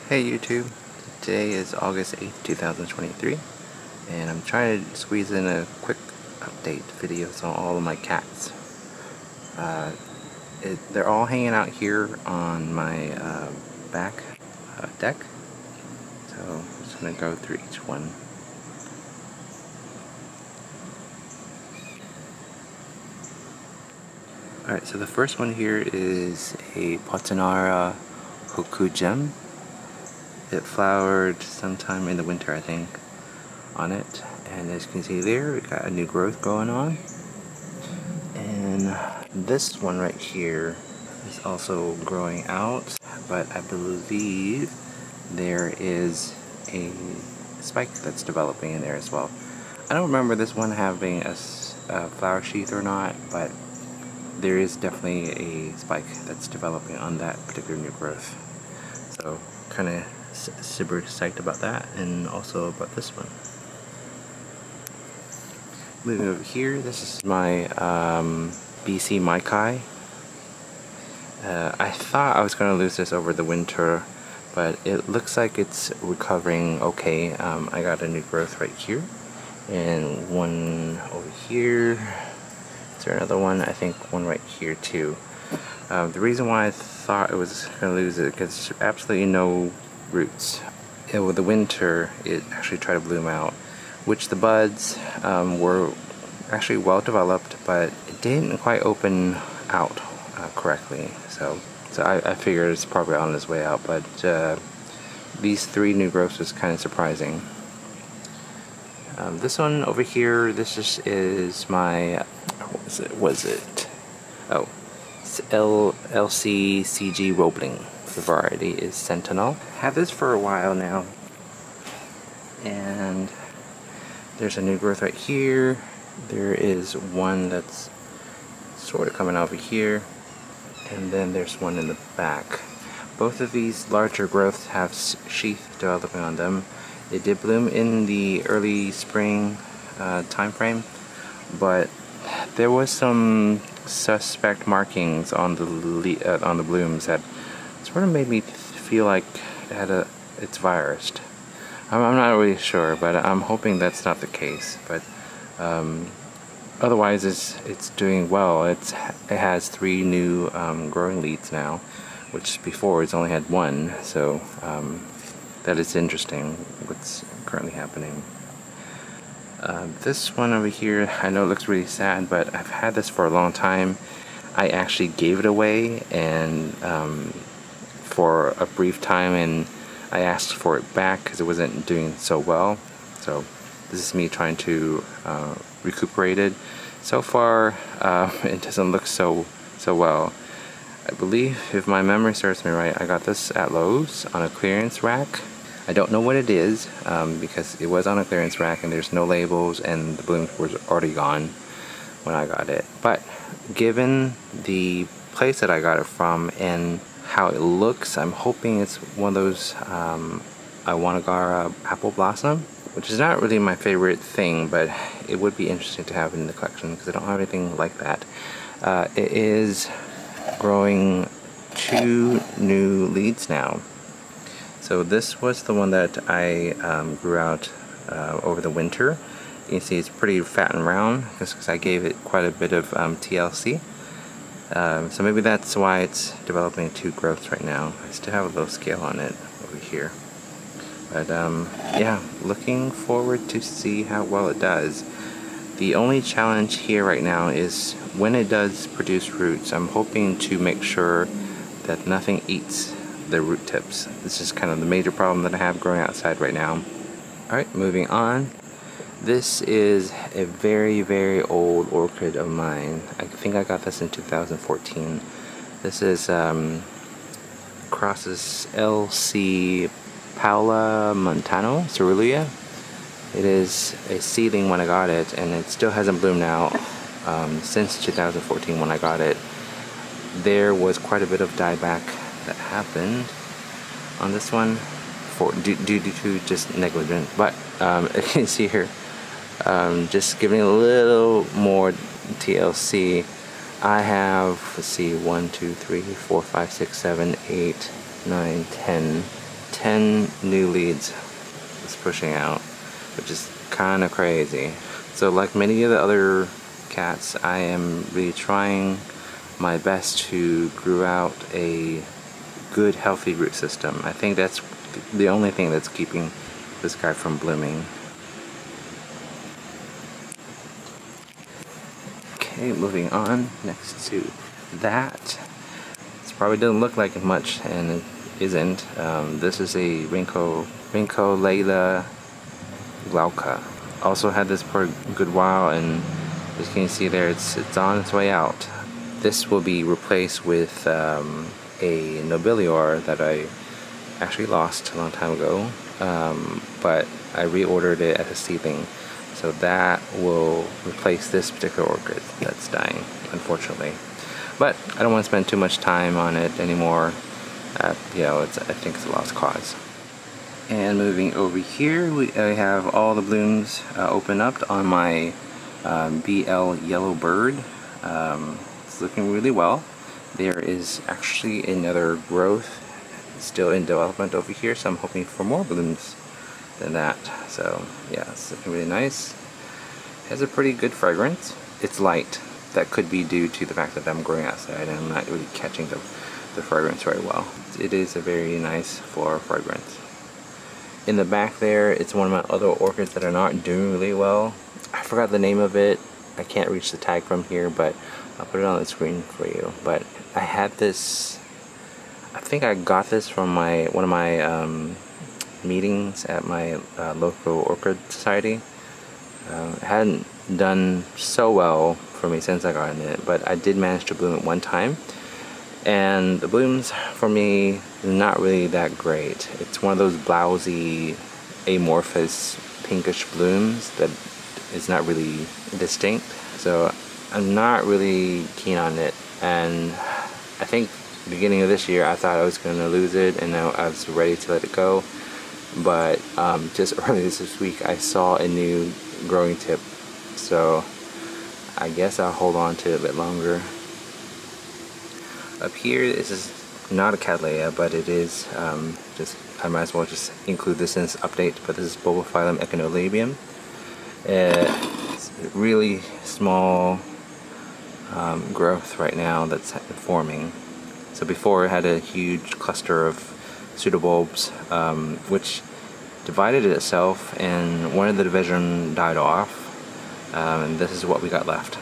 Hey YouTube, today is August 8th, 2023, and I'm trying to squeeze in a quick update videos on all of my cats. They're all hanging out here on my back deck, so I'm just going to go through each one. Alright, so the first one here is a Potinara Hoku gem. It flowered sometime in the winter, I think, on it, and as you can see there, we got a new growth going on. And this one right here is also growing out, but I believe there is a spike that's developing in there as well. I don't remember this one having a flower sheath or not, but there is definitely a spike that's developing on that particular new growth. So kind of super psyched about that, and also about this one. Moving over here, this is my BC Maikai. I thought I was going to lose this over the winter, but it looks like it's recovering okay. I got a new growth right here, and one over here. Is there another one? I think one right here too. The reason why I thought it was going to lose it, because there's absolutely no roots. With the winter, it actually tried to bloom out, which the buds were actually well developed, but it didn't quite open out correctly. So I figured it's probably on its way out, but these three new growths was kind of surprising. This one over here, this is my, what was it? Oh, it's LCCG Roebling. The variety is Sentinel. Had this for a while now, and there's a new growth right here. There is one that's sort of coming over here, and then there's one in the back. Both of these larger growths have sheath developing on them. They did bloom in the early spring time frame, but there was some suspect markings on the blooms that sort of made me feel like it's virused. I'm not really sure, but I'm hoping that's not the case. But otherwise, it's doing well. It has 3 new growing leads now, which before it's only had 1. So that is interesting. What's currently happening. This one over here, I know it looks really sad, but I've had this for a long time. I actually gave it away, and for a brief time, and I asked for it back because it wasn't doing so well. So this is me trying to recuperate it. So far, it doesn't look so well. I believe, if my memory serves me right, I got this at Lowe's on a clearance rack. I don't know what it is because it was on a clearance rack and there's no labels, and the blooms were already gone when I got it. But given the place that I got it from and how it looks, I'm hoping it's one of those Iwanagara apple blossom, which is not really my favorite thing, but it would be interesting to have in the collection because I don't have anything like that. It is growing 2 new leads now. So this was the one that I grew out over the winter. You can see it's pretty fat and round just because I gave it quite a bit of TLC. So maybe that's why it's developing 2 growths right now. I still have a little scale on it over here. But yeah, looking forward to see how well it does. The only challenge here right now is when it does produce roots, I'm hoping to make sure that nothing eats the root tips. This is kind of the major problem that I have growing outside right now. Alright, moving on. This is a very, very old orchid of mine. I think I got this in 2014. This is crosses LC Paola Matano, coerulea. It is a seedling when I got it, and it still hasn't bloomed out since 2014 when I got it. There was quite a bit of dieback that happened on this one due to just negligence, but you can see here, just giving a little more TLC. I have, let's see, 1, 2, 3, 4, 5, 6, 7, 8, 9, 10 10 new leads it's pushing out, which is kind of crazy. So like many of the other cats, I am really trying my best to grow out a good healthy root system. I think that's the only thing that's keeping this guy from blooming. Okay, moving on next to that. This probably doesn't look like much, and it isn't. This is a Rhyncholaelia glauca. Also had this for a good while, and as you can see there, it's on its way out. This will be replaced with a nobilior that I actually lost a long time ago, but I reordered it as a seedling. So that will replace this particular orchid that's dying, unfortunately. But I don't want to spend too much time on it anymore. You know, I think it's a lost cause. And moving over here, I have all the blooms open up on my BL Yellow Bird. It's looking really well. There is actually another growth still in development over here, so I'm hoping for more blooms than that. So yeah, it's looking really nice. It has a pretty good fragrance. It's light. That could be due to the fact that I'm growing outside and I'm not really catching the fragrance very well. It is a very nice floral fragrance. In the back there, it's one of my other orchids that are not doing really well. I forgot the name of it. I can't reach the tag from here, but I'll put it on the screen for you. But I had this, I think I got this from one of my meetings at my local orchid society. It hadn't done so well for me since I got in it, but I did manage to bloom it one time. And the blooms for me not really that great. It's one of those blousy, amorphous, pinkish blooms that is not really distinct. So I'm not really keen on it. And I think beginning of this year I thought I was going to lose it, and now I was ready to let it go. But just earlier this week I saw a new growing tip. So I guess I'll hold on to it a bit longer. Up here, this is not a Cattleya, but it is I might as well just include this in this update, but this is Bulbophyllum echinolabium. It's really small growth right now that's forming. So before it had a huge cluster of pseudobulbs, which divided itself, and one of the division died off, and this is what we got left.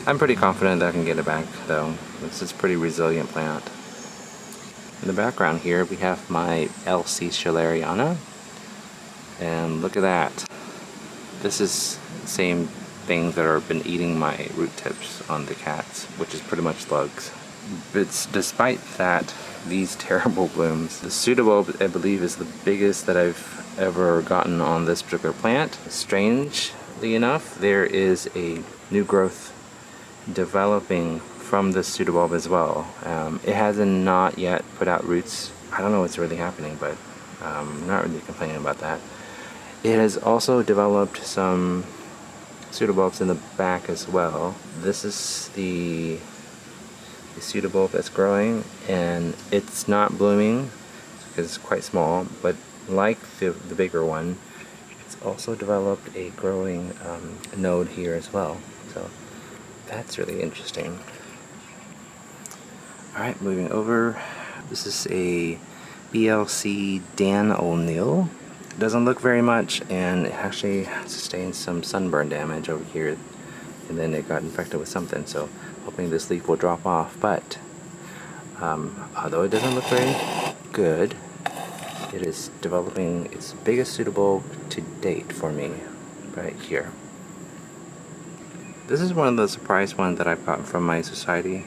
I'm pretty confident that I can get it back, though. This is a pretty resilient plant. In the background here, we have my LC Schilleriana, and look at that. This is the same things that have been eating my root tips on the cats, which is pretty much slugs. But despite that, these terrible blooms, the pseudobulb, I believe, is the biggest that I've ever gotten on this particular plant. Strangely enough, there is a new growth developing from the pseudobulb as well. It hasn't not yet put out roots. I don't know what's really happening, but I'm not really complaining about that. It has also developed some pseudobulbs in the back as well. This is the pseudobulb that's growing, and it's not blooming because it's quite small, but like the bigger one, it's also developed a growing node here as well. So that's really interesting. Alright, moving over. This is a BLC Dan O'Neil. It doesn't look very much, and it actually sustained some sunburn damage over here, and then it got infected with something, so hoping this leaf will drop off. But although it doesn't look very good, it is developing its biggest pseudobulb to date for me right here. This is one of the surprise ones that I got from my society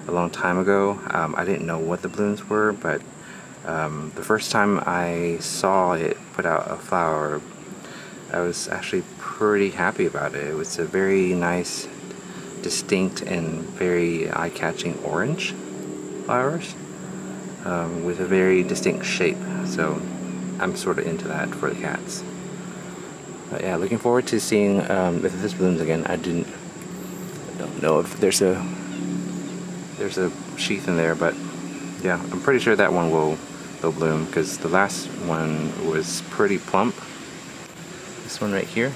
a long time ago. I didn't know what the blooms were, but the first time I saw it put out a flower, I was actually pretty happy about it. It was a very nice, distinct, and very eye-catching orange flowers with a very distinct shape. So I'm sort of into that for the cats. But yeah, looking forward to seeing if this blooms again. I don't know if there's a sheath in there, but yeah, I'm pretty sure that one will they'll bloom, because the last one was pretty plump. This one right here.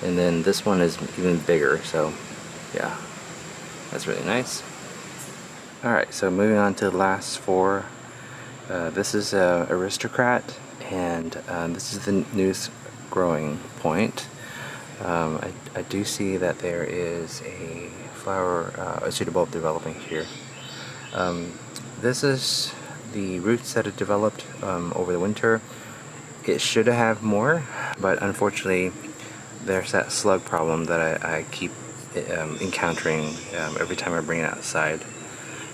And then this one is even bigger, so yeah, that's really nice. Alright, so moving on to the last four. This is Aristocrat, and this is the newest growing point. I do see that there is a flower, a pseudobulb developing here. This is the roots that it developed over the winter. It should have more, but unfortunately there's that slug problem that I keep encountering every time I bring it outside.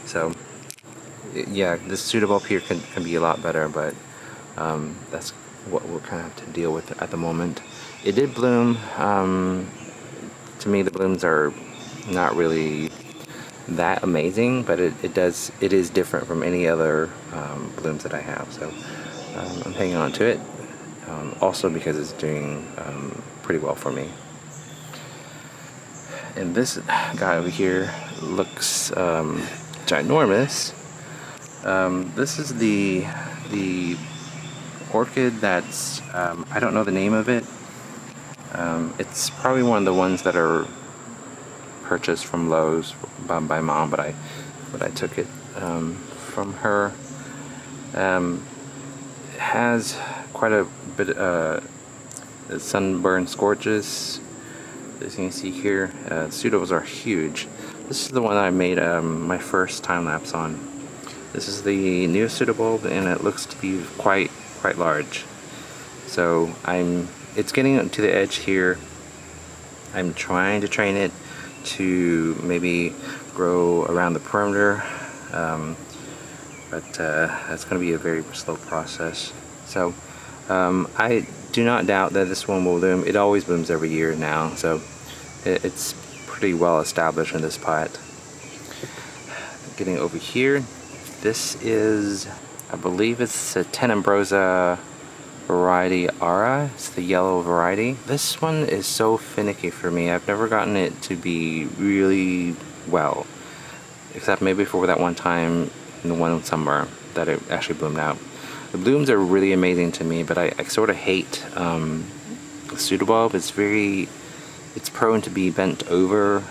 So yeah, this pseudobulb here can be a lot better, but that's what we're kind of have to deal with at the moment. It did bloom. To me, the blooms are not really that amazing, but it is different from any other blooms that I have. So I'm hanging on to it. Also because it's doing pretty well for me. And this guy over here looks ginormous. This is the orchid that's I don't know the name of it. It's probably one of the ones that are purchased from Lowe's by Mom, but I took it from her. It has quite a bit sunburn scorches, as you can see here. Pseudobulbs are huge. This is the one I made my first time lapse on. This is the new pseudobulb, and it looks to be quite large. So it's getting to the edge here. I'm trying to train it to maybe grow around the perimeter, but that's going to be a very slow process. So I do not doubt that this one will bloom. It always blooms every year now, so it's pretty well established in this pot. Getting over here, this is, I believe it's a tenebrosa variety aurea. It's the yellow variety. This one is so finicky for me. I've never gotten it to be really well, except maybe for that one time in the one summer that it actually bloomed out. The blooms are really amazing to me, but I sort of hate pseudobulb. It's prone to be bent over.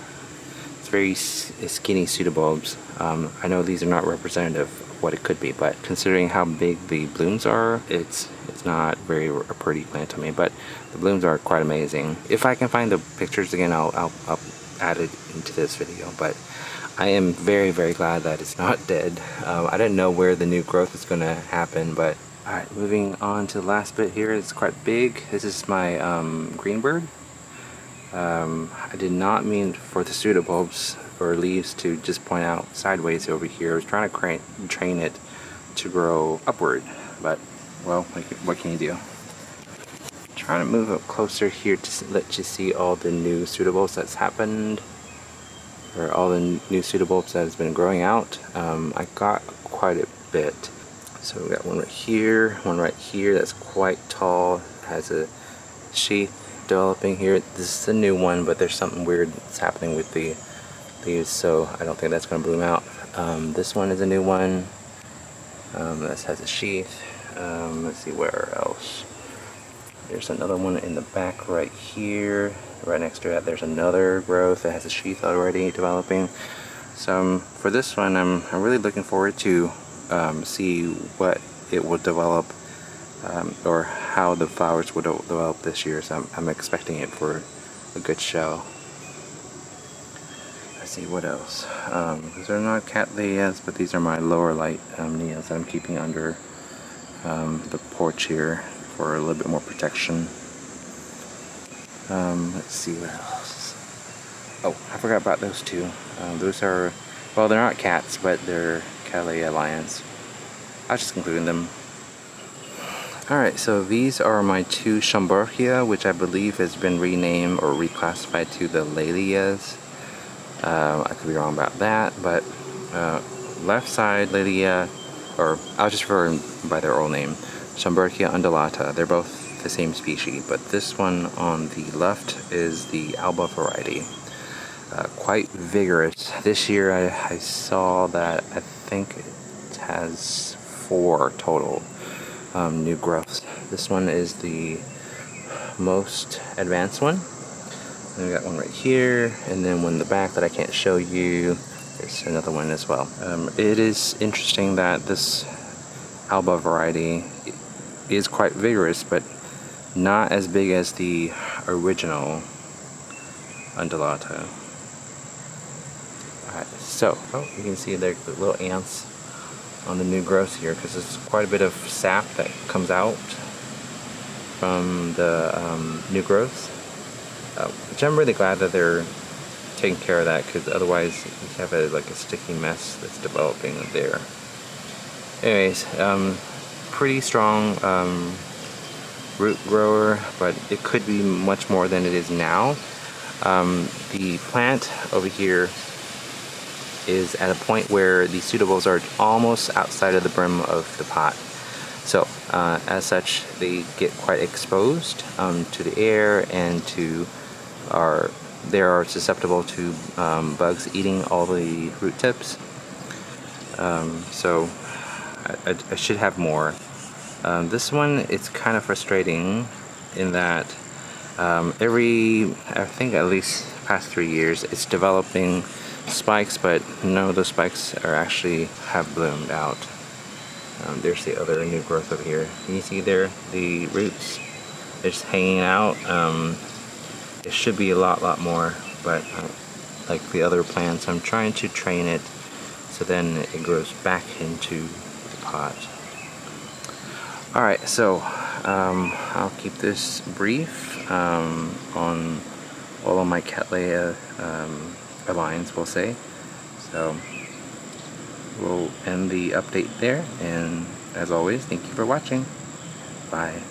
It's very skinny pseudobulbs. I know these are not representative of what it could be, but considering how big the blooms are, it's not very a pretty plant to me, but the blooms are quite amazing. If I can find the pictures again, I'll add it into this video, but I am very glad that it's not dead. I didn't know where the new growth is going to happen, but alright, moving on to the last bit here. It's quite big. This is my greenbird. I did not mean for the pseudobulbs or leaves to just point out sideways over here. I was trying to train it to grow upward, but well, what can you do? Trying to move up closer here to let you see all the new pseudobulbs that's happened, or all the new pseudobulbs that has been growing out. I got quite a bit. So we got one right here, one right here that's quite tall, has a sheath developing here. This is a new one, but there's something weird that's happening with the leaves, so I don't think that's going to bloom out. This one is a new one. This has a sheath. Let's see where else. There's another one in the back right here. Right next to that there's another growth that has a sheath already developing. So for this one I'm really looking forward to see what it will develop, or how the flowers would develop this year. So I'm expecting it for a good show. Let's see what else. These are not Cattleyas, but these are my lower light neos that I'm keeping under the porch here for a little bit more protection. Let's see what else. Oh, I forgot about those two. Those are, well, they're not cats, but they're Cattleya lions. I was just including them. Alright, so these are my two Schomburgkia, which I believe has been renamed or reclassified to the Lelias. I could be wrong about that, but left side Lelia, or I'll just refer them by their old name, Schomburgkia undulata. They're both the same species, but this one on the left is the alba variety. Quite vigorous. This year I saw that I think it has 4 total new growths. This one is the most advanced one. And we got one right here, and then one in the back that I can't show you. There's another one as well. It is interesting that this alba variety is quite vigorous, but not as big as the original undulata. Alright, so you can see there the little ants on the new growth here, because there's quite a bit of sap that comes out from the new growths, which I'm really glad that they're taking care of that, because otherwise you have like a sticky mess that's developing there. Anyways, pretty strong root grower, but it could be much more than it is now. The plant over here is at a point where the pseudobulbs are almost outside of the brim of the pot. So as such, they get quite exposed to the air, and they are susceptible to bugs eating all the root tips. So I should have more. This one, it's kind of frustrating in that I think at least past 3 years, it's developing spikes, but none of those spikes have bloomed out. There's the other new growth over here. Can you see there the roots? They're just hanging out. It should be a lot more, but like the other plants, I'm trying to train it so then it grows back into the pot. Alright, so I'll keep this brief on all of my Cattleya lines, we'll say. So we'll end the update there, and as always, thank you for watching. Bye.